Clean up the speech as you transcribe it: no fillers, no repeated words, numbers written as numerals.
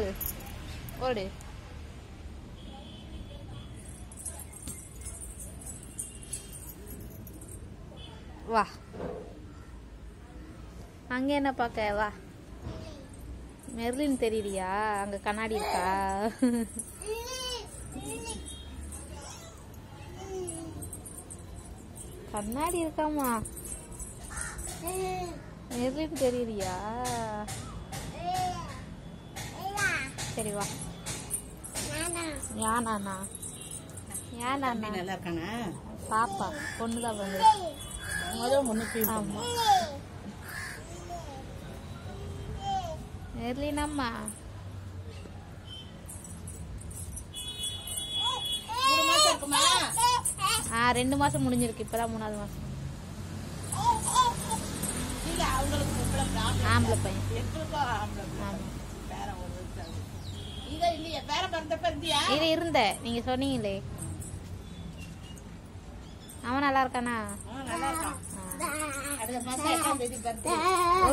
ஓடு ஓடு. வா அங்க என்ன பார்க்க? வா. மெர்லின் தெரியலையா? அங்க கண்ணாடி இருக்கா? கண்ணாடி இருக்காமா? மெர்லின் தெரியலையா? சரி வா. யானாண்ணா யானாண்ணா நல்லா இருக்கானா? பாப்பா பொண்ணுதான் வந்து. ஆமா மெர்லினம்மா. 2 மாசம் முடிஞ்சிருக்கு. இப்பதான் 3வது மாசம். ஆம்பளை பையன். இது இருந்த நீங்க சொன்னீங்களே. அவன் நல்லா இருக்கானா?